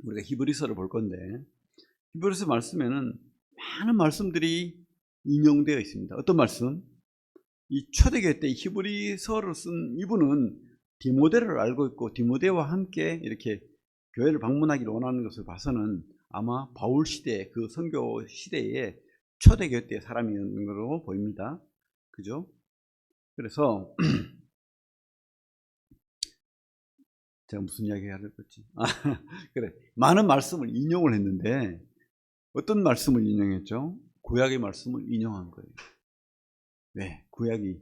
우리가 히브리서를 볼 건데, 히브리서 말씀에는 많은 말씀들이 인용되어 있습니다. 어떤 말씀? 이 초대교회 때 히브리서를 쓴 이분은 디모데를 알고 있고 디모데와 함께 이렇게 교회를 방문하기를 원하는 것을 봐서는 아마 바울 시대, 그 선교 시대에 초대교회 때 사람이었는 것으로 보입니다. 그죠? 그래서 제가 무슨 이야기 해야 될지, 그래, 많은 말씀을 인용을 했는데 어떤 말씀을 인용했죠? 구약의 말씀을 인용한 거예요. 왜? 구약이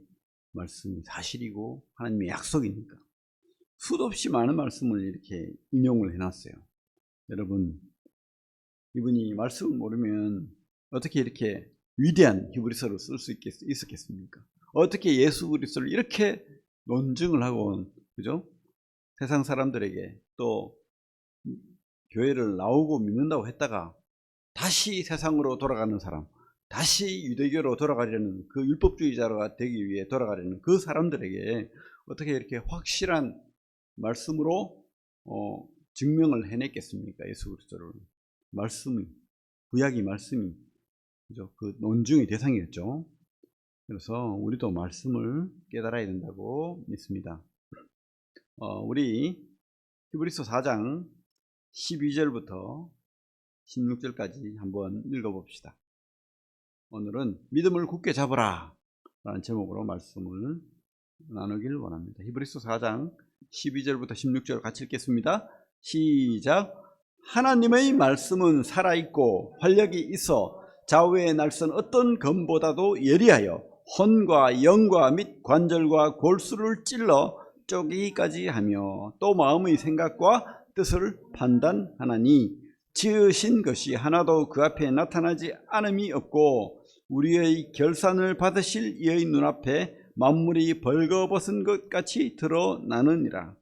말씀이 사실이고 하나님의 약속이니까. 수도 없이 많은 말씀을 이렇게 인용을 해놨어요. 여러분, 이분이 말씀을 모르면 어떻게 이렇게 위대한 히브리서를 쓸 수 있었겠습니까? 어떻게 예수 그리스도를 이렇게 논증을 하고, 그죠? 세상 사람들에게 또 교회를 나오고 믿는다고 했다가 다시 세상으로 돌아가는 사람, 다시 유대교로 돌아가려는, 그 율법주의자가 되기 위해 돌아가려는 그 사람들에게 어떻게 이렇게 확실한 말씀으로 증명을 해냈겠습니까? 예수 그리스도를. 말씀이, 구약이 말씀이, 그죠? 그 논증의 대상이었죠. 그래서 우리도 말씀을 깨달아야 된다고 믿습니다. 우리 히브리서 4장 12절부터 16절까지 한번 읽어봅시다. 오늘은 믿음을 굳게 잡으라 라는 제목으로 말씀을 나누길 원합니다. 히브리서 4장 12절부터 16절 같이 읽겠습니다. 시작. 하나님의 말씀은 살아있고 활력이 있어 좌우에 날선 어떤 검보다도 예리하여 혼과 영과 및 관절과 골수를 찔러 쪼개기까지 하며 또 마음의 생각과 뜻을 판단하나니 지으신 것이 하나도 그 앞에 나타나지 않음이 없고 우리의 결산을 받으실 이의 눈앞에 만물이 벌거벗은 것 같이 드러나느니라.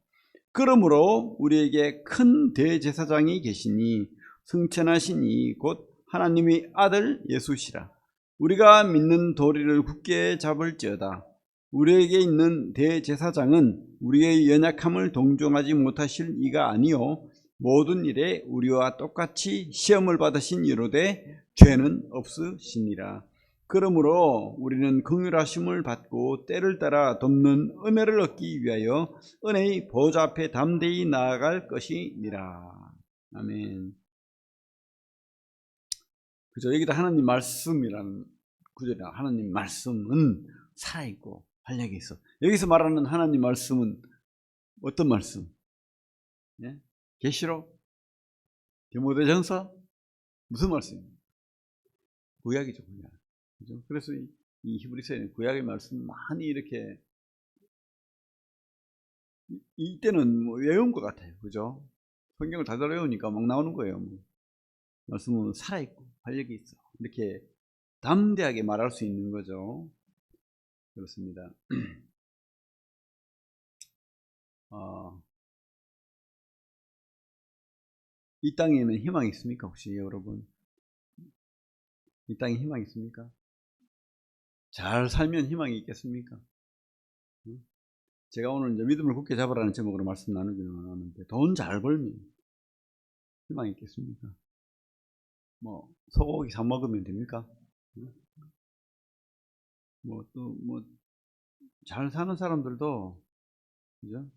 그러므로 우리에게 큰 대제사장이 계시니 승천하시니 곧 하나님의 아들 예수시라. 우리가 믿는 도리를 굳게 잡을지어다. 우리에게 있는 대제사장은 우리의 연약함을 동정하지 못하실 이가 아니요 모든 일에 우리와 똑같이 시험을 받으신 이로되 죄는 없으시니라. 그러므로 우리는 긍휼하심을 받고 때를 따라 돕는 은혜를 얻기 위하여 은혜의 보좌 앞에 담대히 나아갈 것이니라. 아멘. 그죠? 여기다 하나님 말씀이라는 구절이라. 하나님 말씀은 살아있고 활력이 있어. 여기서 말하는 하나님 말씀은 어떤 말씀? 예? 계시록? 디모데전서? 무슨 말씀입니까? 구약이죠, 구약. 그죠? 그래서 이 히브리서에는 구약의 말씀 많이 이렇게 이때는 뭐 외운 것 같아요. 그죠? 성경을 다 외우니까 막 나오는 거예요. 뭐. 말씀은 살아있고 활력이 있어. 이렇게 담대하게 말할 수 있는 거죠. 그렇습니다. 이 땅에는 희망이 있습니까? 혹시 여러분? 이 땅에 희망이 있습니까? 잘 살면 희망이 있겠습니까? 제가 오늘 이제 믿음을 굳게 잡으라는 제목으로 말씀 나누기는 하는데 돈 잘 벌면 희망이 있겠습니까? 뭐 소고기 사 먹으면 됩니까? 뭐 또 뭐 잘 사는 사람들도 그죠?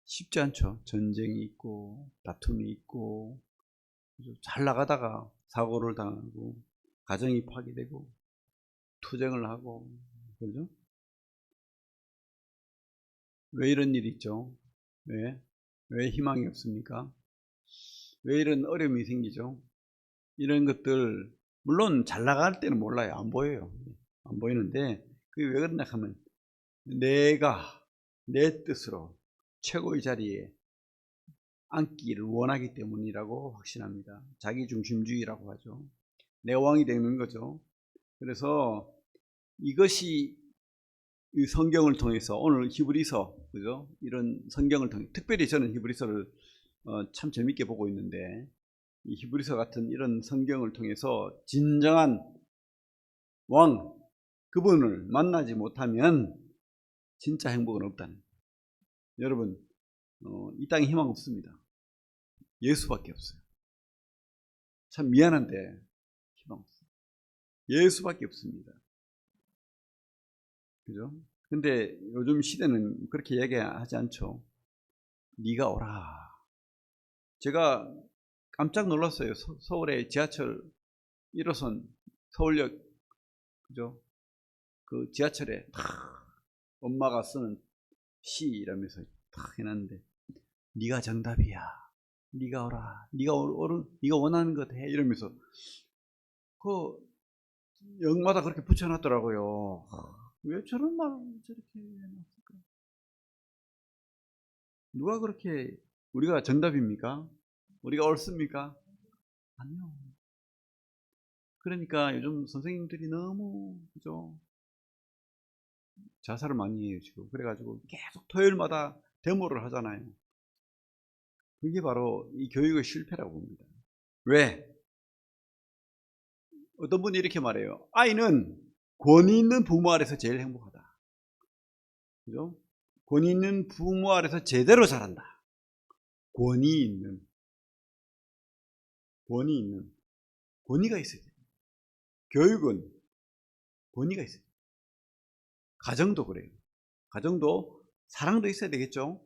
쉽지 않죠. 전쟁이 있고 다툼이 있고 그죠? 잘 나가다가 사고를 당하고 가정이 파괴되고 투쟁을 하고 그죠? 왜 이런 일이 있죠? 왜 희망이 없습니까? 왜 이런 어려움이 생기죠? 이런 것들 물론 잘 나갈 때는 몰라요. 안 보여요. 안 보이는데 그게 왜 그러냐 하면 내가 내 뜻으로 최고의 자리에 앉기를 원하기 때문이라고 확신합니다. 자기중심주의라고 하죠. 내 왕이 되는 거죠. 그래서 이것이 이 성경을 통해서 오늘 히브리서 그죠? 이런 성경을 통해 특별히 저는 히브리서를 참 재밌게 보고 있는데 이 히브리서 같은 이런 성경을 통해서 진정한 왕 그분을 만나지 못하면 진짜 행복은 없다는. 여러분 이 땅에 희망 없습니다. 예수밖에 없어요. 참 미안한데 희망 없어요. 예수밖에 없습니다. 그죠? 근데 요즘 시대는 그렇게 얘기하지 않죠. 네가 오라. 제가 깜짝 놀랐어요. 서울의 지하철 1호선 서울역, 그죠? 그 지하철에 탁 엄마가 쓰는 시 이러면서 탁 해놨는데, 네가 정답이야. 네가 오라. 네가 원하는 것 해. 이러면서 그 역마다 그렇게 붙여놨더라고요. 왜 저런 말 저렇게 해놨을까? 누가 그렇게 우리가 정답입니까? 우리가 옳습니까? 아니요. 그러니까 요즘 선생님들이 너무, 그죠? 자살을 많이 해요, 지금. 그래가지고 계속 토요일마다 데모를 하잖아요. 그게 바로 이 교육의 실패라고 봅니다. 왜? 어떤 분이 이렇게 말해요. 아이는 권위 있는 부모 아래서 제일 행복하다. 그죠? 권위 있는 부모 아래서 제대로 자란다. 권위 있는, 권위가 있어야 돼요. 교육은 권위가 있어요. 가정도 그래요. 가정도 사랑도 있어야 되겠죠.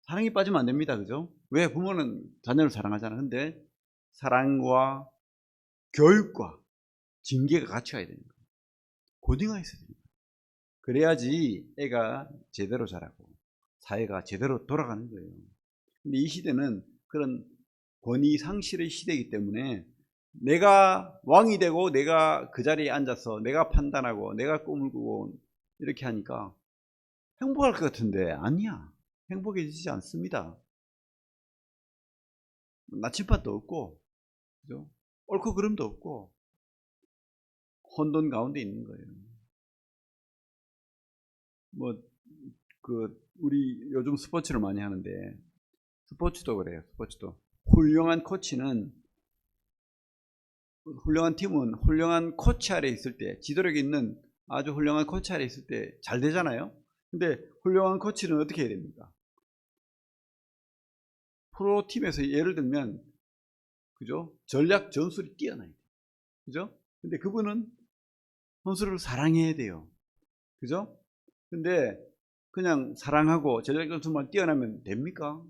사랑이 빠지면 안 됩니다. 그죠? 왜? 부모는 자녀를 사랑하잖아. 근데 사랑과 교육과 징계가 같이 가야 됩니다. 권위가 있어야 됩니다. 그래야지 애가 제대로 자라고 사회가 제대로 돌아가는 거예요. 근데 이 시대는 그런 권위 상실의 시대이기 때문에 내가 왕이 되고 내가 그 자리에 앉아서 내가 판단하고 내가 꿈을 꾸고 이렇게 하니까 행복할 것 같은데 아니야. 행복해지지 않습니다. 나침반도 없고, 그죠? 옳고 그름도 없고 혼돈 가운데 있는 거예요. 우리 요즘 스포츠를 많이 하는데 스포츠도 그래요. 스포츠도 훌륭한 팀은 훌륭한 코치 아래 있을 때, 지도력 있는 아주 훌륭한 코치 아래 있을 때 잘 되잖아요. 근데 훌륭한 코치는 어떻게 해야 됩니까? 프로팀에서 예를 들면, 그죠? 전략 전술이 뛰어나요. 그죠? 근데 그분은 선수를 사랑해야 돼요. 그죠? 근데 그냥 사랑하고 전략 전술만 뛰어나면 됩니까?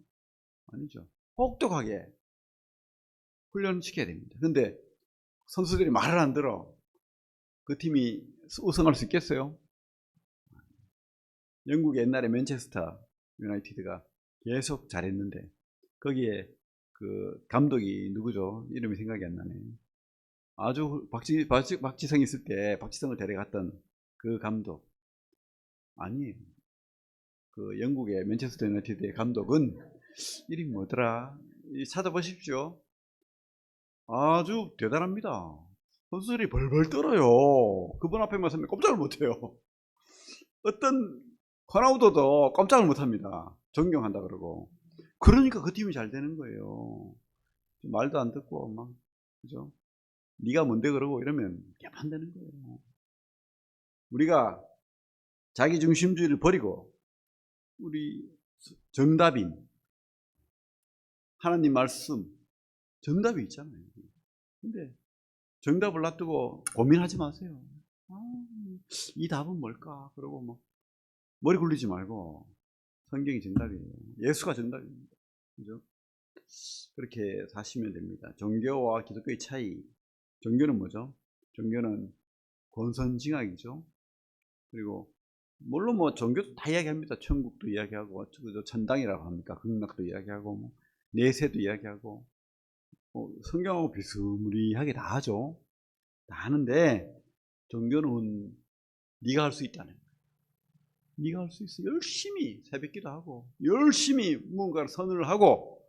아니죠. 혹독하게 훈련시켜야 됩니다. 근데 선수들이 말을 안 들어. 그 팀이 우승할 수 있겠어요? 영국 옛날에 맨체스터 유나이티드가 계속 잘했는데 거기에 그 감독이 누구죠? 이름이 생각이 안 나네. 아주 박지성 있을 때 박지성을 데려갔던 그 감독 아니에요. 그 영국의 맨체스터 유나이티드의 감독은 이름이 뭐더라? 찾아보십시오. 아주 대단합니다. 선수들이 벌벌 떨어요. 그분 앞에만 서면 꼼짝을 못해요. 어떤 호나우도도 꼼짝을 못합니다. 존경한다 그러고. 그러니까 그 팀이 잘 되는 거예요. 말도 안 듣고 막, 그죠? 네가 뭔데 그러고 이러면 개판 되는 거예요. 우리가 자기 중심주의를 버리고 우리 정답인 하나님 말씀 정답이 있잖아요. 근데 정답을 놔두고 고민하지 마세요. 이 답은 뭘까? 그러고 뭐 머리 굴리지 말고 성경이 정답이에요. 예수가 정답입니다. 그죠? 그렇게 사시면 됩니다. 종교와 기독교의 차이. 종교는 뭐죠? 종교는 권선징악이죠. 그리고 물론 뭐 종교도 다 이야기합니다. 천국도 이야기하고, 천당이라고 합니까? 극락도 이야기하고, 뭐 내세도 이야기하고, 성경하고 비스무리하게 다 하죠. 다 하는데 종교는 네가 할 수 있다는 거예요. 네가 할 수 있어. 열심히 새벽기도 하고, 열심히 무언가를 선언을 하고,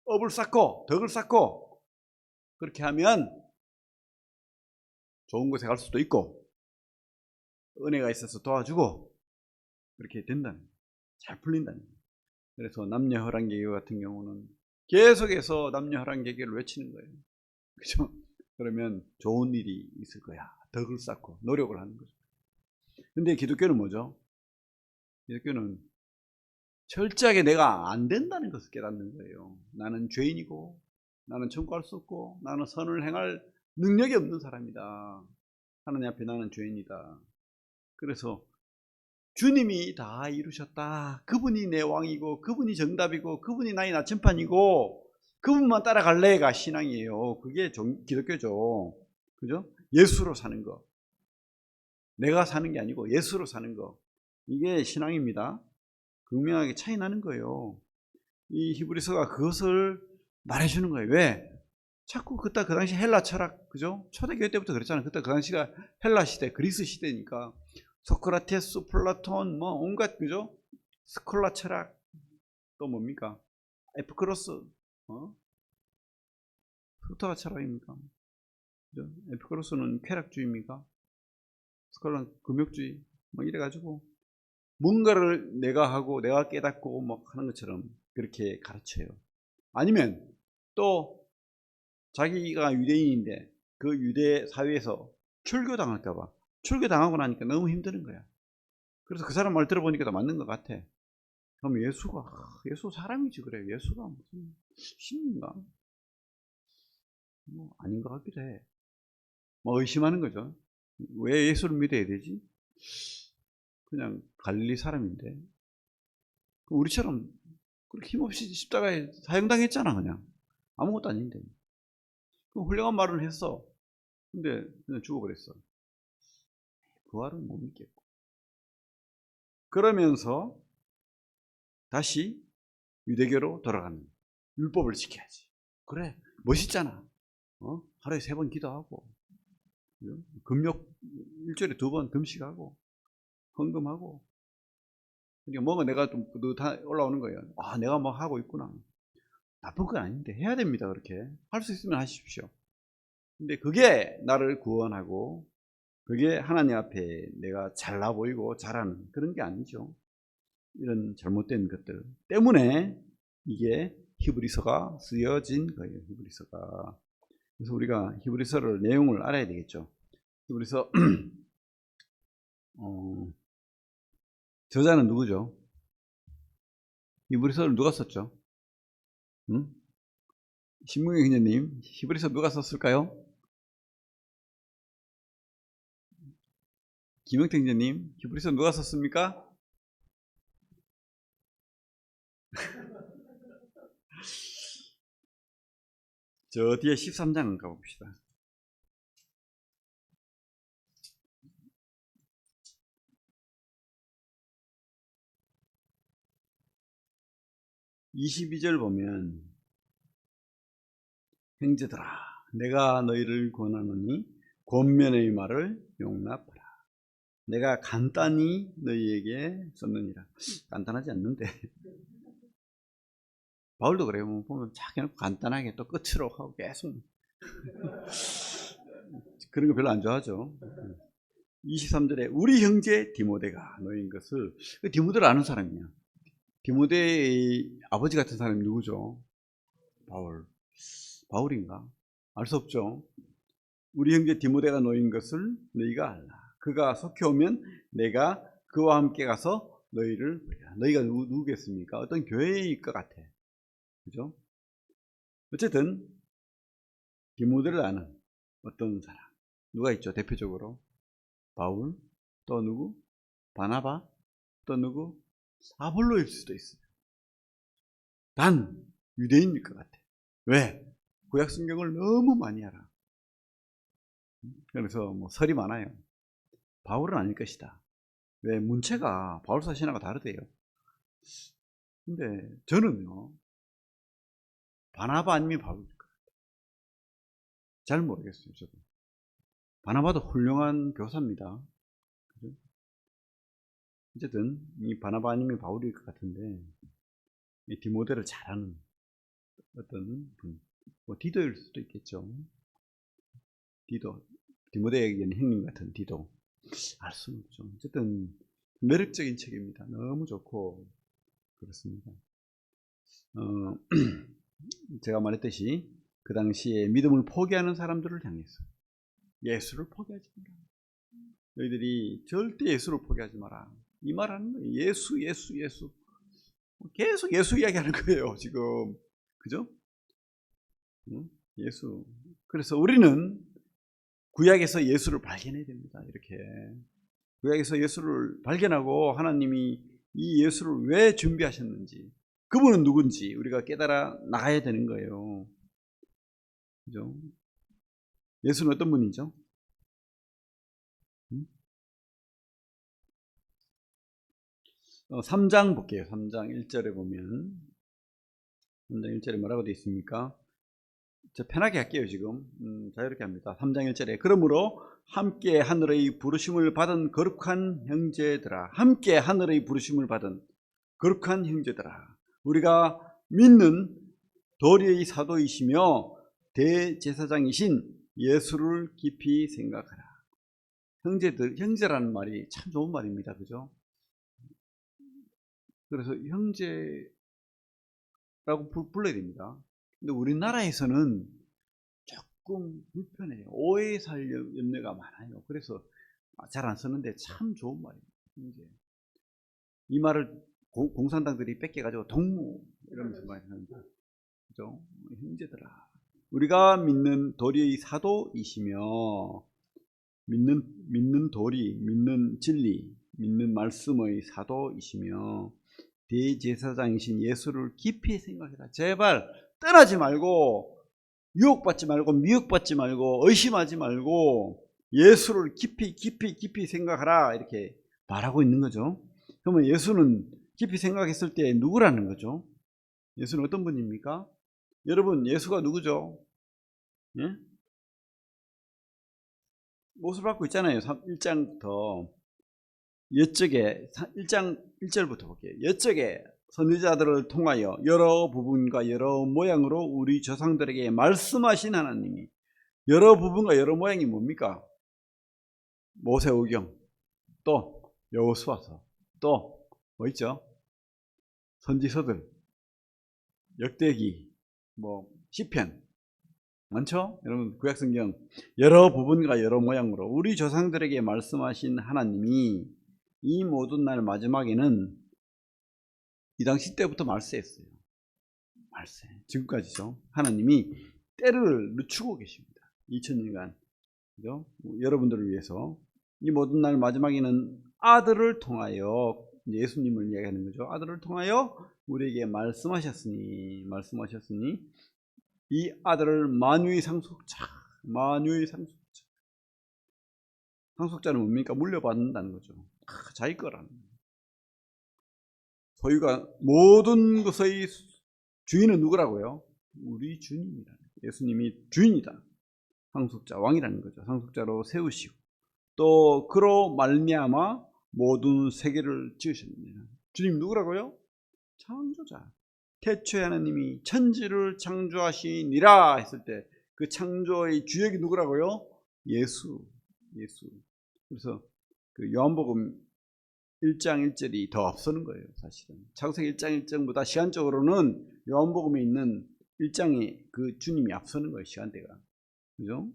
업을 쌓고, 덕을 쌓고, 그렇게 하면 좋은 곳에 갈 수도 있고, 은혜가 있어서 도와주고, 그렇게 된다는 거예요. 잘 풀린다는 거예요. 그래서 남녀 혈안개교 같은 경우는 계속해서 남녀 혈안개교를 외치는 거예요. 그죠? 그러면 좋은 일이 있을 거야. 덕을 쌓고 노력을 하는 거죠. 근데 기독교는 뭐죠? 기독교는 철저하게 내가 안 된다는 것을 깨닫는 거예요. 나는 죄인이고, 나는 천국할 수 없고, 나는 선을 행할 능력이 없는 사람이다. 하나님 앞에 나는 죄인이다. 그래서 주님이 다 이루셨다. 그분이 내 왕이고, 그분이 정답이고, 그분이 나의 나침판이고, 그분만 따라갈래가 신앙이에요. 그게 기독교죠. 그죠? 예수로 사는 거. 내가 사는 게 아니고 예수로 사는 거. 이게 신앙입니다. 분명하게 차이 나는 거예요. 이 히브리서가 그것을 말해주는 거예요. 왜? 자꾸 그 당시 헬라 철학, 그죠? 초대교회 때부터 그랬잖아요. 그때 그 당시가 헬라 시대, 그리스 시대니까 소크라테스, 플라톤, 뭐 온갖, 그죠? 스콜라 철학, 또 뭡니까? 에피쿠로스, 스토아 철학입니까? 그죠? 에피쿠로스는 쾌락주의입니까? 스콜라는 금욕주의, 뭐 이래가지고 뭔가를 내가 하고 내가 깨닫고 뭐 하는 것처럼 그렇게 가르쳐요. 아니면 또 자기가 유대인인데 그 유대 사회에서 출교당할까봐, 출교당하고 나니까 너무 힘드는 거야. 그래서 그 사람 말 들어보니까 더 맞는 것 같아. 그럼 예수 사람이지 그래. 예수가 무슨 신인가? 뭐 아닌 것 같기도 해. 뭐 의심하는 거죠. 왜 예수를 믿어야 되지? 그냥 갈릴리 사람인데 우리처럼 그렇게 힘없이 십자가에 사형당했잖아. 그냥 아무것도 아닌데 훌륭한 말을 했어. 근데 그냥 죽어버렸어. 부활은 못 믿겠고. 그러면서 다시 유대교로 돌아가는, 율법을 지켜야지. 그래, 멋있잖아. 하루에 3번 기도하고, 금욕 일주일에 2번 금식하고, 헌금하고. 그러니까 뭔가 내가 좀 올라오는 거예요. 아, 내가 뭐 하고 있구나. 나쁜 건 아닌데 해야 됩니다. 그렇게 할 수 있으면 하십시오. 근데 그게 나를 구원하고, 그게 하나님 앞에 내가 잘나 보이고 잘하는 그런 게 아니죠. 이런 잘못된 것들 때문에 이게 히브리서가 쓰여진 거예요. 히브리서가. 그래서 우리가 히브리서를 내용을 알아야 되겠죠. 히브리서 저자는 누구죠? 히브리서를 누가 썼죠? 신문경 형제님, 히브리서 누가 썼을까요? 김영태 형제님, 히브리서 누가 썼습니까? 저 뒤에 13장 가봅시다. 22절 보면, 형제들아 내가 너희를 권하노니 권면의 말을 용납하라. 내가 간단히 너희에게 썼느니라. 간단하지 않는데 바울도 그래요. 보면 쫙 해놓고 간단하게 또 끝으로 하고 계속 그런 거 별로 안 좋아하죠. 23절에 우리 형제 디모데가 너희인 것을, 디모데를 아는 사람이야. 디모데의 아버지 같은 사람이 누구죠? 바울인가? 알 수 없죠. 우리 형제 디모데가 너희인 것을 너희가 알라. 그가 속해 오면 내가 그와 함께 가서 너희를 보리라. 너희가 누구겠습니까? 어떤 교회일 것 같아. 그죠? 어쨌든 디모데를 아는 어떤 사람, 누가 있죠? 대표적으로 바울, 또 누구? 바나바, 또 누구? 아볼로일 수도 있어요. 난 유대인일 것 같아. 왜? 구약 성경을 너무 많이 알아. 그래서 뭐 설이 많아요. 바울은 아닐 것이다. 왜? 문체가 바울사 신화가 다르대요. 근데 저는요, 바나바 아니면 바울일 것 같아요. 잘 모르겠어요, 저도. 바나바도 훌륭한 교사입니다. 그죠? 어쨌든 이 바나바 아니면 바울일 것 같은데, 이 디모데를 잘하는 어떤 분, 뭐 디도일 수도 있겠죠. 디모데에게는 형님 같은 디도. 알 수는 없죠. 어쨌든 매력적인 책입니다. 너무 좋고 그렇습니다. 제가 말했듯이 그 당시에 믿음을 포기하는 사람들을 향해서 예수를 포기하지 마라. 너희들이 절대 예수를 포기하지 마라. 이 말하는 거예요. 예수. 계속 예수 이야기하는 거예요, 지금. 그죠? 예수. 그래서 우리는 구약에서 예수를 발견해야 됩니다. 이렇게. 구약에서 예수를 발견하고 하나님이 이 예수를 왜 준비하셨는지, 그분은 누군지 우리가 깨달아 나가야 되는 거예요. 그죠? 예수는 어떤 분이죠? 3장 볼게요. 3장 1절에 보면 3장 1절에 뭐라고 되어 있습니까? 저 편하게 할게요. 지금 자유롭게 합니다. 3장 1절에 그러므로 함께 하늘의 부르심을 받은 거룩한 형제들아, 함께 하늘의 부르심을 받은 거룩한 형제들아, 우리가 믿는 도리의 사도이시며 대제사장이신 예수를 깊이 생각하라. 형제들, 형제라는 말이 참 좋은 말입니다. 그죠? 그래서 형제라고 불러야 됩니다. 근데 우리나라에서는 조금 불편해요. 오해 살 염려가 많아요. 그래서 잘 안 쓰는데 참 좋은 말입니다. 형제. 이 말을 공산당들이 뺏겨가지고 동무 이러면서 많이 하는데, 그죠? 형제들아, 우리가 믿는 도리의 사도이시며, 믿는 도리, 믿는 진리, 믿는 말씀의 사도이시며 대제사장이신 예수를 깊이 생각해라. 제발 떠나지 말고, 유혹받지 말고, 미혹받지 말고, 의심하지 말고 예수를 깊이 생각하라, 이렇게 말하고 있는 거죠. 그러면 예수는 깊이 생각했을 때 누구라는 거죠? 예수는 어떤 분입니까? 여러분, 예수가 누구죠? 예? 옷을 받고 있잖아요. 1장부터 옛적에 1장 1절부터 볼게요. 옛적에 선지자들을 통하여 여러 부분과 여러 모양으로 우리 조상들에게 말씀하신 하나님이, 여러 부분과 여러 모양이 뭡니까? 모세오경, 또 여호수아서, 또 뭐 있죠? 선지서들, 역대기, 뭐 시편 많죠? 여러분, 구약성경 여러 부분과 여러 모양으로 우리 조상들에게 말씀하신 하나님이 이 모든 날 마지막에는 이 당시 때부터 말세했어요. 말세. 지금까지죠. 하나님이 때를 늦추고 계십니다. 2000년간. 그죠? 여러분들을 위해서. 이 모든 날 마지막에는 아들을 통하여, 예수님을 이야기하는 거죠. 아들을 통하여 우리에게 말씀하셨으니 이 아들을 만유의 상속자, 상속자는 뭡니까? 물려받는다는 거죠. 자기 거라는 거예요. 소유가, 모든 것의 주인은 누구라고요? 우리 주님이라는 거예요. 예수님이 주인이다. 상속자, 왕이라는 거죠. 상속자로 세우시고, 또 그로 말미암아 모든 세계를 지으셨습니다. 주님 누구라고요? 창조자. 태초에 하나님이 천지를 창조하시니라 했을 때 그 창조의 주역이 누구라고요? 예수. 그래서 그 요한복음 1장 1절이 더 앞서는 거예요. 사실은 창세기 1장 1절보다 시간적으로는 요한복음에 있는 1장에 그 주님이 앞서는 거예요. 시간대가. 그죠?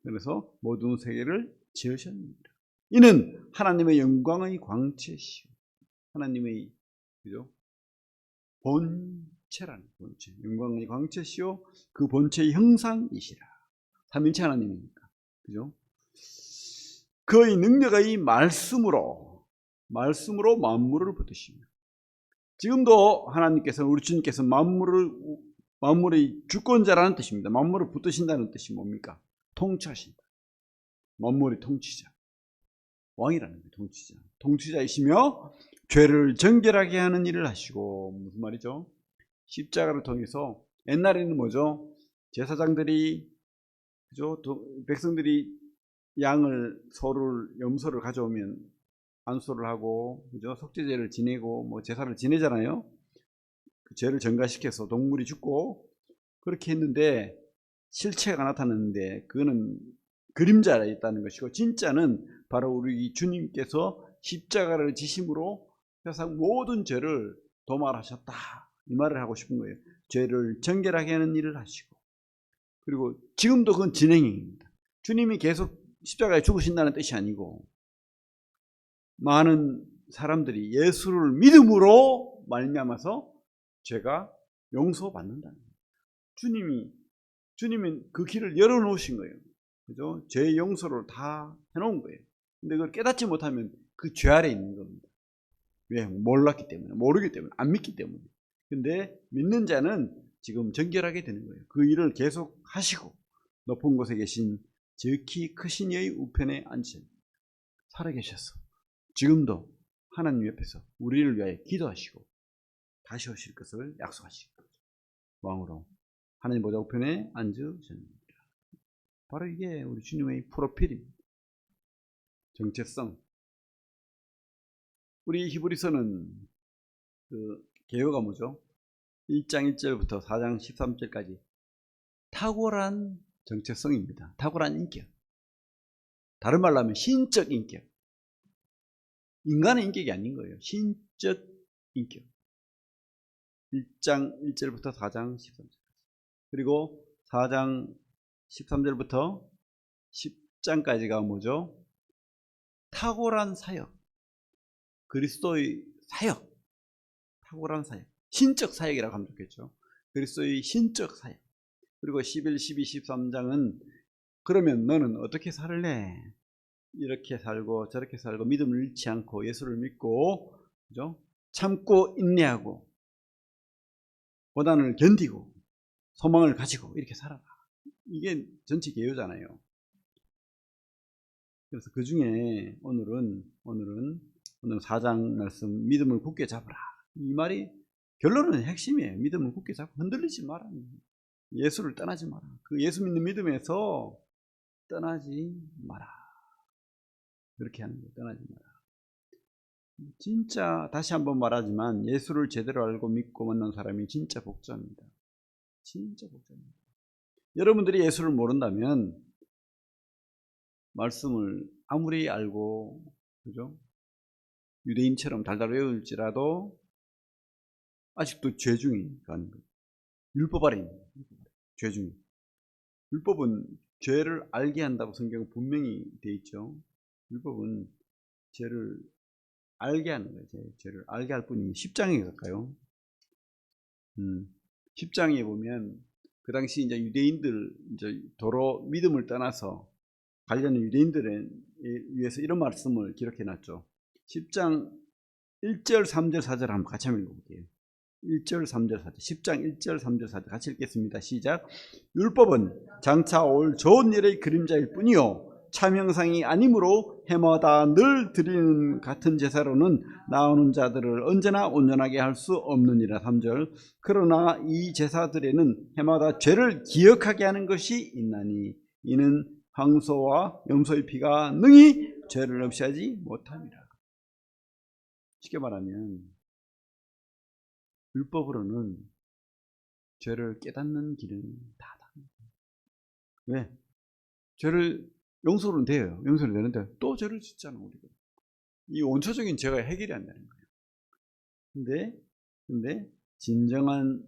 그래서 모든 세계를 지으셨습니다. 이는 하나님의 영광의 광채시오. 하나님의, 그죠? 본체라는, 본체, 영광의 광채시오. 그 본체의 형상이시라. 삼일체 하나님이니까. 그죠? 그의 능력의 말씀으로 만물을 붙드시며, 지금도 하나님께서, 우리 주님께서 만물의 주권자라는 뜻입니다. 만물을 붙드신다는 뜻이 뭡니까? 통치하신다. 만물의 통치자, 왕이라는 거예요. 통치자이시며 죄를 정결하게 하는 일을 하시고, 무슨 말이죠? 십자가를 통해서, 옛날에는 뭐죠? 제사장들이, 그죠? 백성들이 양을, 염소를 가져오면 안수를 하고, 그죠? 속죄제를 지내고, 뭐 제사를 지내잖아요. 그 죄를 전가시켜서 동물이 죽고, 그렇게 했는데 실체가 나타났는데 그거는 그림자에 있다는 것이고, 진짜는 바로 우리 주님께서 십자가를 지심으로 세상 모든 죄를 도말하셨다, 이 말을 하고 싶은 거예요. 죄를 정결하게 하는 일을 하시고, 그리고 지금도 그건 진행입니다. 주님이 계속 십자가에 죽으신다는 뜻이 아니고, 많은 사람들이 예수를 믿음으로 말미암아서 죄가 용서받는다는 거예요. 주님은 그 길을 열어놓으신 거예요. 그죠? 죄의 용서를 다 해놓은 거예요. 근데 그걸 깨닫지 못하면 그 죄 아래 있는 겁니다. 왜? 몰랐기 때문에, 모르기 때문에, 안 믿기 때문에. 근데 믿는 자는 지금 정결하게 되는 거예요. 그 일을 계속 하시고 높은 곳에 계신 지극히 크신 이의 우편에 앉으 살아계셔서 지금도 하나님 옆에서 우리를 위하여 기도하시고 다시 오실 것을 약속하시고 왕으로 하나님 보좌 우편에 앉으셨습니다. 바로 이게 우리 주님의 프로필입니다. 정체성. 우리 히브리서는 그 개요가 뭐죠? 1장 1절부터 4장 13절까지 탁월한 정체성입니다. 탁월한 인격. 다른 말로 하면 신적 인격. 인간의 인격이 아닌 거예요. 신적 인격. 1장 1절부터 4장 13절. 그리고 4장 13절부터 10장까지가 뭐죠? 탁월한 사역. 그리스도의 사역. 탁월한 사역. 신적 사역이라고 하면 좋겠죠. 그리스도의 신적 사역. 그리고 11, 12, 13장은 그러면 너는 어떻게 살래? 이렇게 살고 저렇게 살고 믿음을 잃지 않고 예수를 믿고 그죠? 참고 인내하고 고난을 견디고 소망을 가지고 이렇게 살아라. 이게 전체 개요잖아요. 그래서 그 중에 오늘은 4장 말씀 믿음을 굳게 잡으라. 이 말이 결론은 핵심이에요. 믿음을 굳게 잡고 흔들리지 마라. 예수를 떠나지 마라. 그 예수 믿는 믿음에서 떠나지 마라. 그렇게 하는 거예요. 떠나지 마라. 진짜 다시 한번 말하지만 예수를 제대로 알고 믿고 만난 사람이 진짜 복자입니다. 진짜 복자입니다. 여러분들이 예수를 모른다면 말씀을 아무리 알고 그죠? 유대인처럼 달달 외울지라도 아직도 죄 중에 가는 거예요. 율법 아래 있는 거예요. 죄 중에. 율법은 죄를 알게 한다고 성경은 분명히 되어 있죠. 율법은 죄를 알게 하는 거예요. 죄를 알게 할 뿐이니 10장에 갈까요? 10장에 보면 그 당시 이제 유대인들 이제 도로 믿음을 떠나서 가려는 유대인들에 위해서 이런 말씀을 기록해 놨죠. 10장 1절, 3절, 4절 한번 같이 한번 읽어볼게요. 1절, 3절, 4절. 10장 1절, 3절, 4절 같이 읽겠습니다. 시작. 율법은 장차 올 좋은 일의 그림자일 뿐이요 참 형상이 아니므로 해마다 늘 드리는 같은 제사로는 나오는 자들을 언제나 온전하게 할 수 없느니라. 3절. 그러나 이 제사들에는 해마다 죄를 기억하게 하는 것이 있나니 이는 황소와 염소의 피가 능히 죄를 없이 하지 못함이라. 쉽게 말하면 율법으로는 죄를 깨닫는 길은 다다. 왜? 죄를 용서는 돼요. 용서는 되는데 또 죄를 짓잖아 우리가. 이 원초적인 죄가 해결이 안 되는 거예요. 근데 진정한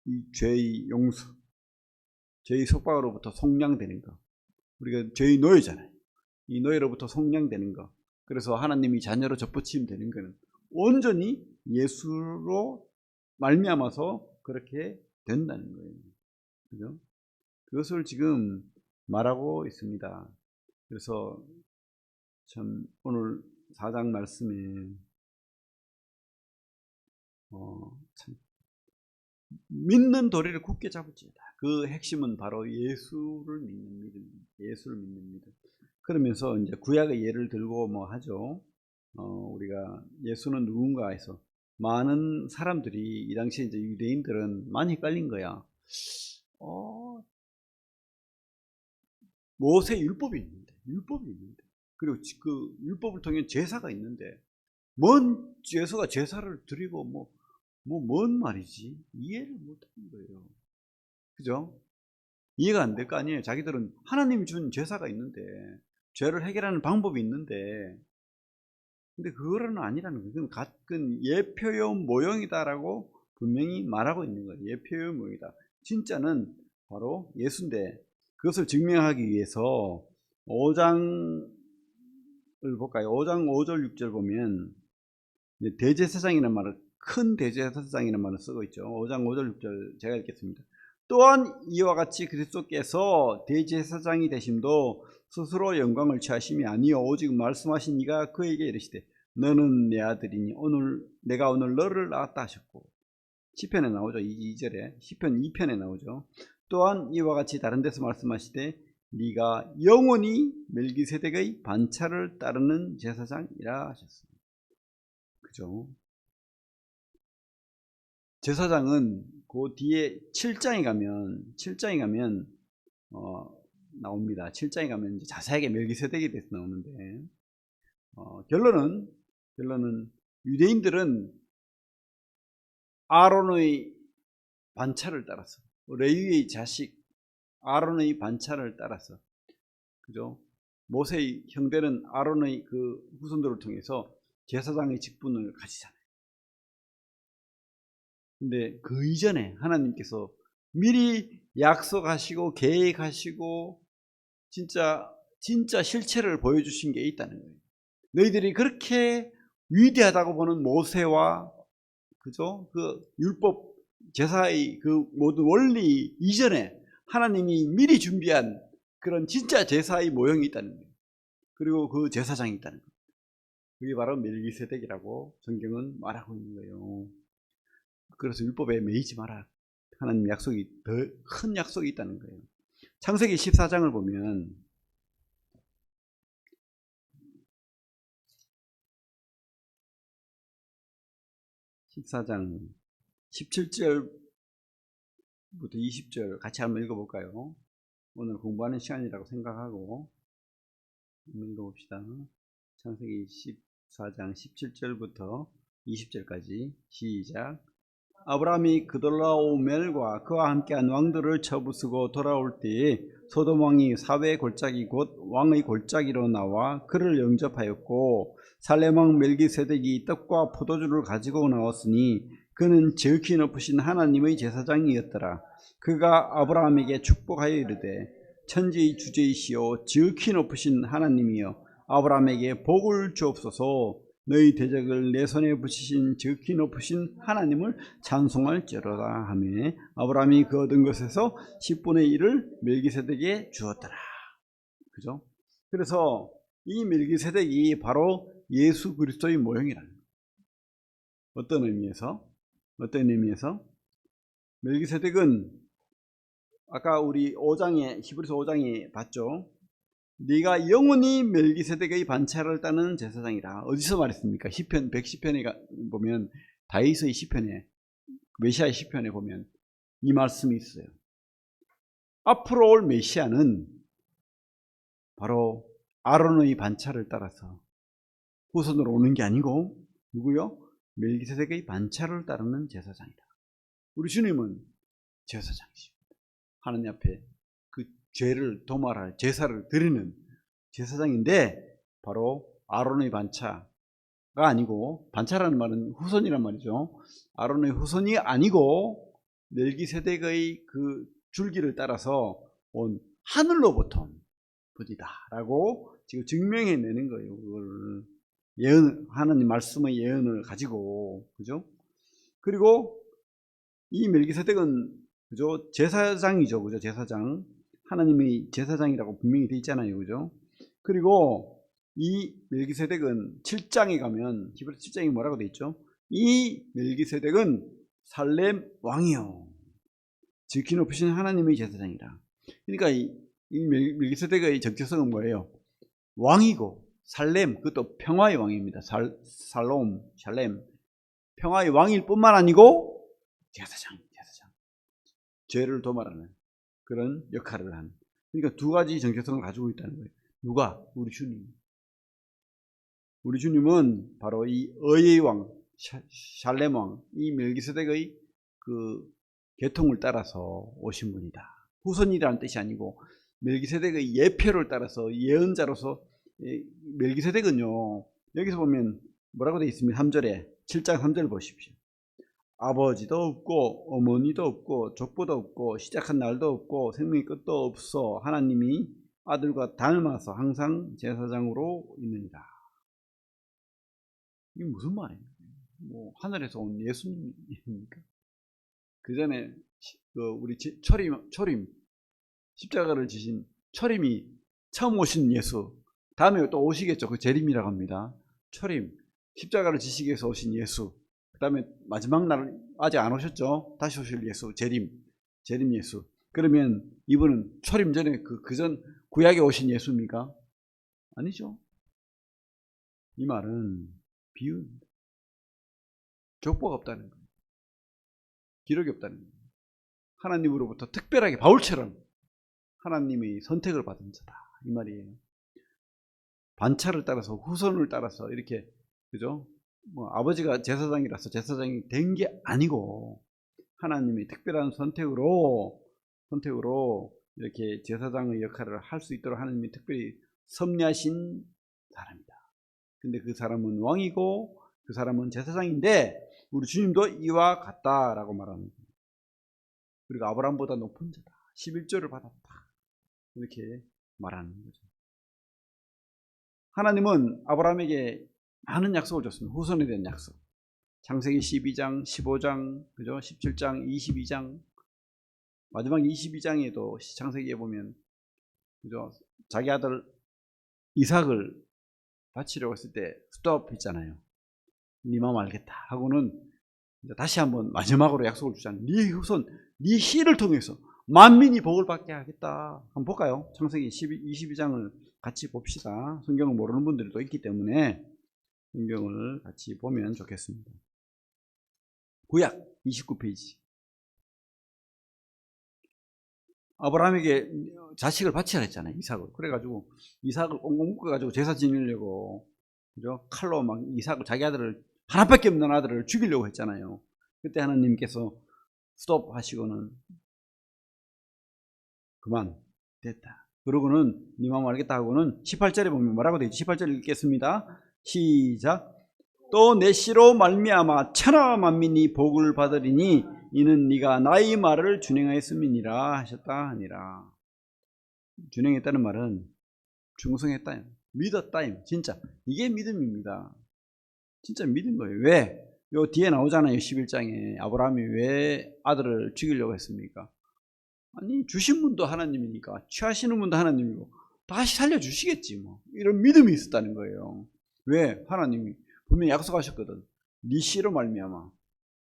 이 죄의 용서, 죄의 속박으로부터 속량되는 거. 우리가 죄의 노예잖아요. 이 노예로부터 속량되는 거. 그래서 하나님이 자녀로 접붙임 되는 거는 온전히 예수로 말미암아서 그렇게 된다는 거예요. 그죠? 그것을 지금 말하고 있습니다. 그래서 참 오늘 4장 말씀에 참 믿는 도리를 굳게 잡을지어다. 그 핵심은 바로 예수를 믿는 믿음, 예수를 믿는 믿음. 그러면서 이제 구약의 예를 들고 뭐 하죠. 우리가 예수는 누군가 해서 많은 사람들이 이 당시에 이제 유대인들은 많이 헷갈린 거야. 모세 율법이 있는데, 그리고 그 율법을 통해 제사가 있는데, 뭔 예수가 제사를 드리고 뭔 말이지? 이해를 못하는 거예요. 그죠? 이해가 안 될 거 아니에요. 자기들은 하나님이 준 제사가 있는데, 죄를 해결하는 방법이 있는데, 근데 그거는 아니라는 거예요. 그건 같은 예표요 모형이다라고 분명히 말하고 있는 거예요. 예표요 모형이다. 진짜는 바로 예수인데, 그것을 증명하기 위해서 5장을 볼까요? 5장 5절 6절 보면 대제사장이라는 말을 큰 대제사장이라는 말을 쓰고 있죠. 5장 5절 6절 제가 읽겠습니다. 또한 이와 같이 그리스도께서 대제사장이 되심도 스스로 영광을 취하심이 아니요 오직 말씀하신 이가 그에게 이르시되 너는 내 아들이니 내가 오늘 너를 낳았다 하셨고, 시편에 나오죠. 2절에 시편 2편에 나오죠. 또한 이와 같이 다른 데서 말씀하시되 네가 영원히 멜기세덱의 반차를 따르는 제사장이라 하셨습니다. 그죠? 제사장은 그 뒤에 7장에 가면 나옵니다. 7장에 가면 이제 자세하게 멜기세덱에 대해서 나오는데, 결론은 유대인들은 아론의 반차를 따라서, 레위의 자식 아론의 반차를 따라서, 그죠? 모세의 형제는 아론의 그 후손들을 통해서 제사장의 직분을 가지잖아요. 근데 그 이전에 하나님께서 미리 약속하시고 계획하시고 진짜 실체를 보여주신 게 있다는 거예요. 너희들이 그렇게 위대하다고 보는 모세와, 그죠? 그 율법 제사의 그 모든 원리 이전에 하나님이 미리 준비한 그런 진짜 제사의 모형이 있다는 거예요. 그리고 그 제사장이 있다는 거예요. 그게 바로 멜기세덱이라고 성경은 말하고 있는 거예요. 그래서 율법에 매이지 마라. 하나님 약속이 더 큰 약속이 있다는 거예요. 창세기 14장을 보면 14장 17절부터 20절 같이 한번 읽어볼까요? 오늘 공부하는 시간이라고 생각하고 읽어봅시다. 창세기 14장 17절부터 20절까지 시작. 아브라함이 그돌라오멜과 그와 함께한 왕들을 쳐부수고 돌아올 때에 소돔 왕이 사외 골짜기 곧 왕의 골짜기로 나와 그를 영접하였고, 살렘 왕 멜기세덱이 떡과 포도주를 가지고 나왔으니 그는 지극히 높으신 하나님의 제사장이었더라. 그가 아브라함에게 축복하여 이르되 천지의 주제이시오 지극히 높으신 하나님이여 아브라함에게 복을 주옵소서. 너희 대적을 내 손에 붙이신 지극히 높으신 하나님을 찬송할지어다 하며 아브라함이 그 얻은 것에서 10분의 1을 멜기세덱에게 주었더라. 그죠? 그래서 이 멜기세덱이 바로 예수 그리스도의 모형이라는 거예요. 어떤 의미에서? 멜기세덱은 아까 우리 5장에 히브리서 5장에 봤죠. 네가 영원히 멜기세덱의 반차를 따는 제사장이라. 어디서 말했습니까? 시편 110편에 보면, 다윗의 시편에, 메시아의 시편에 보면 이 말씀이 있어요. 앞으로 올 메시아는 바로 아론의 반차를 따라서 후손으로 오는 게 아니고 누구요? 멜기세덱의 반차를 따르는 제사장이다. 우리 주님은 제사장이십니다. 하나님 앞에 그 죄를 도말할 제사를 드리는 제사장인데, 바로 아론의 반차가 아니고, 반차라는 말은 후손이란 말이죠. 아론의 후손이 아니고 멜기세덱의 그 줄기를 따라서 온 하늘로부터 온 분이다 라고 지금 증명해내는 거예요. 그걸 하나님 말씀의 예언을 가지고, 그죠? 그리고 이 멜기세덱은, 그죠? 제사장이죠. 그죠? 제사장. 하나님의 제사장이라고 분명히 되어 있잖아요. 그죠? 그리고 이 멜기세덱은 7장에 가면, 히브리서 7장에 뭐라고 되어 있죠? 이 멜기세덱은 살렘 왕이요 지극히 높으신 하나님의 제사장이라. 그러니까 이 멜기세덱의 정체성은 뭐예요? 왕이고, 살렘, 그것도 평화의 왕입니다. 샬렘, 평화의 왕일 뿐만 아니고 제사장. 죄를 도말하는 그런 역할을 하는. 그러니까 두 가지 정체성을 가지고 있다는 거예요. 누가? 우리 주님. 우리 주님은 바로 이 의의 왕, 샬렘 왕, 이 멜기세덱의 그 계통을 따라서 오신 분이다. 후손이라는 뜻이 아니고 멜기세덱의 예표를 따라서 예언자로서. 멜기세덱은요, 여기서 보면 뭐라고 되어 있습니다. 3절에 7장 3절 보십시오. 아버지도 없고 어머니도 없고 족보도 없고 시작한 날도 없고 생명의 끝도 없어 하나님이 아들과 닮아서 항상 제사장으로 있느니라. 이게 무슨 말이에요? 뭐 하늘에서 온 예수님입니까? 그 전에 우리 초림 십자가를 지신 초림이 처음 오신 예수, 다음에 또 오시겠죠. 그 재림이라고 합니다. 초림, 십자가를 지시기 위해서 오신 예수, 그 다음에 마지막 날 아직 안 오셨죠. 다시 오실 예수, 재림 예수. 그러면 이분은 초림 전에 그전 구약에 오신 예수입니까? 아니죠. 이 말은 비유입니다. 족보가 없다는 거예요. 기록이 없다는 거예요. 하나님으로부터 특별하게 바울처럼 하나님의 선택을 받은 자다, 이 말이에요. 반차를 따라서 후손을 따라서 이렇게, 그죠? 뭐 아버지가 제사장이라서 제사장이 된 게 아니고 하나님의 특별한 선택으로 이렇게 제사장의 역할을 할 수 있도록 하나님이 특별히 섭리하신 사람이다. 근데 그 사람은 왕이고 그 사람은 제사장인데 우리 주님도 이와 같다라고 말하는 거예요. 그리고 아브라함보다 높은 자다, 11조를 받았다, 이렇게 말하는 거죠. 하나님은 아브라함에게 많은 약속을 줬습니다. 후손에 대한 약속. 창세기 12장, 15장, 그죠? 17장, 22장, 마지막 22장에도 창세기에 보면, 그죠? 자기 아들 이삭을 바치려고 했을 때 스톱 했잖아요. 네 마음 알겠다 하고는 다시 한번 마지막으로 약속을 주잖아요. 네 후손, 네 씨를 통해서 만민이 복을 받게 하겠다. 한번 볼까요? 창세기 22장을 같이 봅시다. 성경을 모르는 분들도 있기 때문에 성경을 같이 보면 좋겠습니다. 구약 29페이지. 아브라함에게 자식을 바치라 했잖아요. 이삭을. 그래가지고 이삭을 꽁꽁 묶어가지고 제사 지내려고, 그죠? 칼로 막 이삭을, 자기 아들을, 하나밖에 없는 아들을 죽이려고 했잖아요. 그때 하나님께서 스톱 하시고는 그만 됐다. 그러고는 네 마음 알겠다 하고는 18절에 보면 뭐라고 되어 있지? 18절 읽겠습니다. 시작. 또 내 씨로 말미암아 천하 만민이 복을 받으리니 이는 네가 나의 말을 준행하였음이니라 하셨다 하니라. 준행했다는 말은 충성했다, 믿었다, 진짜 이게 믿음입니다. 진짜 믿은 거예요. 왜? 요 뒤에 나오잖아요. 11장에 아브라함이 왜 아들을 죽이려고 했습니까? 아니, 주신 분도 하나님이니까, 취하시는 분도 하나님이고 다시 살려주시겠지 뭐, 이런 믿음이 있었다는 거예요. 왜? 하나님이 분명히 약속하셨거든. 네 씨로 말미암아.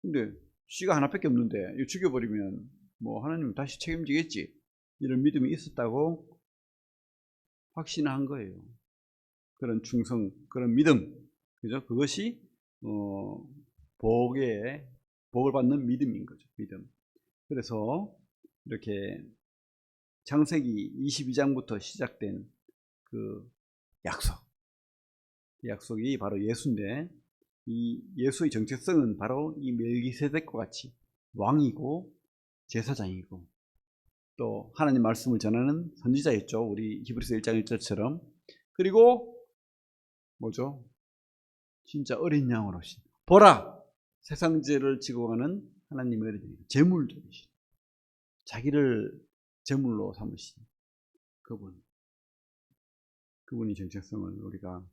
근데 씨가 하나밖에 없는데 이거 죽여버리면 뭐 하나님은 다시 책임지겠지, 이런 믿음이 있었다고 확신한 거예요. 그런 충성, 그런 믿음, 그죠? 그것이 복을 받는 믿음인 거죠. 믿음. 그래서 이렇게 창세기 22장부터 시작된 그 약속이 바로 예수인데, 이 예수의 정체성은 바로 이 멜기세덱과 같이 왕이고 제사장이고 또 하나님 말씀을 전하는 선지자였죠. 우리 히브리서 1장 1절처럼. 그리고 뭐죠? 진짜 어린 양으로 오신, 보라 세상 죄를 지고 가는 하나님의 어린 양, 제물들이신, 자기를 제물로 삼으신 그분이 정체성을 우리가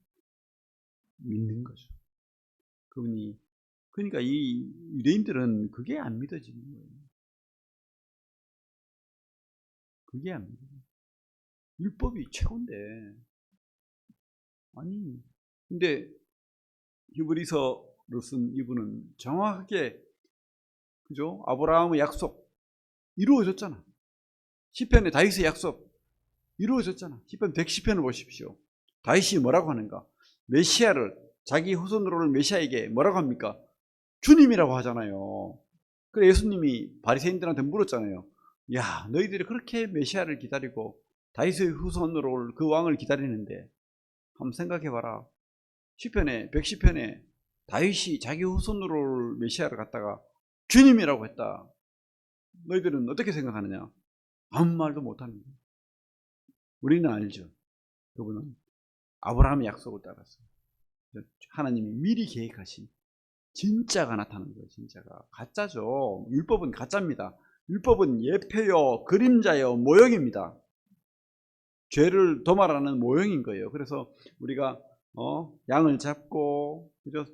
믿는 거죠. 그러니까 이 유대인들은 그게 안 믿어지는 거예요. 그게 안 믿어요. 율법이 최고인데. 아니, 근데 히브리서를 쓴 이분은 정확하게, 그죠? 아브라함의 약속 이루어졌잖아. 시편의 다윗의 약속 이루어졌잖아. 시편 110편을 보십시오. 다윗이 뭐라고 하는가? 메시아를, 자기 후손으로 올 메시아에게 뭐라고 합니까? 주님이라고 하잖아요. 그래 예수님이 바리새인들한테 물었잖아요. 야, 너희들이 그렇게 메시아를 기다리고 다윗의 후손으로 올 그 왕을 기다리는데 한번 생각해봐라. 시편에 110편에 다윗이 자기 후손으로 올 메시아를 갖다가 주님이라고 했다. 너희들은 어떻게 생각하느냐? 아무 말도 못하는 거예요. 우리는 알죠. 그분은 아브라함의 약속을 따라서 하나님이 미리 계획하신 진짜가 나타나는 거예요. 진짜가. 가짜죠. 율법은 가짜입니다. 율법은 예표요, 그림자요, 모형입니다. 죄를 도말하는 모형인 거예요. 그래서 우리가 양을 잡고, 그죠?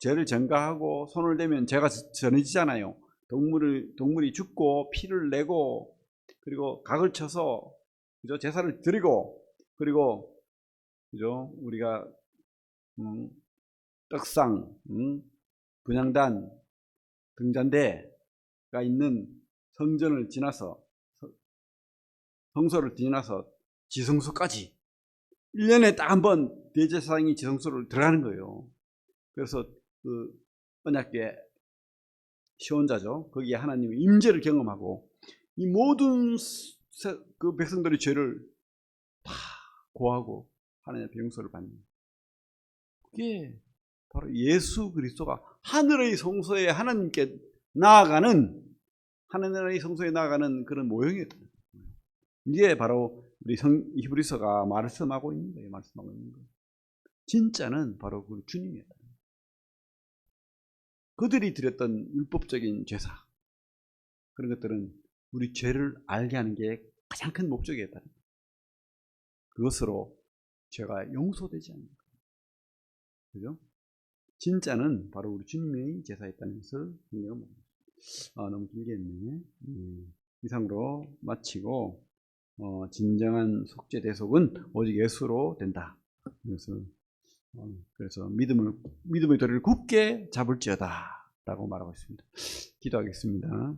죄를 전가하고 손을 대면 죄가 전해지잖아요. 동물이 죽고 피를 내고 그리고 각을 쳐서 그죠? 제사를 드리고 그리고 그죠? 우리가 떡상, 분향단, 등잔대가 있는 성전을 지나서 성소를 지나서 지성소까지 1년에 딱 한 번 대제사장이 지성소를 들어가는 거예요. 그래서 그 언약궤 시온자죠. 거기에 하나님의 임재를 경험하고 이 모든 그 백성들의 죄를 다 고하고 하나님의 용서를 받는 그게 바로 예수 그리스도가 하늘의 성소에 하나님께 나아가는 하늘의 성소에 나아가는 그런 모형이었다. 이게 바로 우리 히브리서가 말씀하고 있는 거예요. 말씀하고 있는 거예요. 진짜는 바로 그 주님이었다. 그들이 드렸던 율법적인 제사 그런 것들은 우리 죄를 알게 하는 게 가장 큰 목적이었다. 그것으로 죄가 용서되지 않는 거예요. 그죠? 진짜는 바로 우리 주님의 제사였다는 것을 너무 길게 했네. 이상으로 마치고 진정한 속죄 대속은 오직 예수로 된다. 그래서 믿음의 도리를 굳게 잡을지어다 라고 말하고 있습니다. 기도하겠습니다.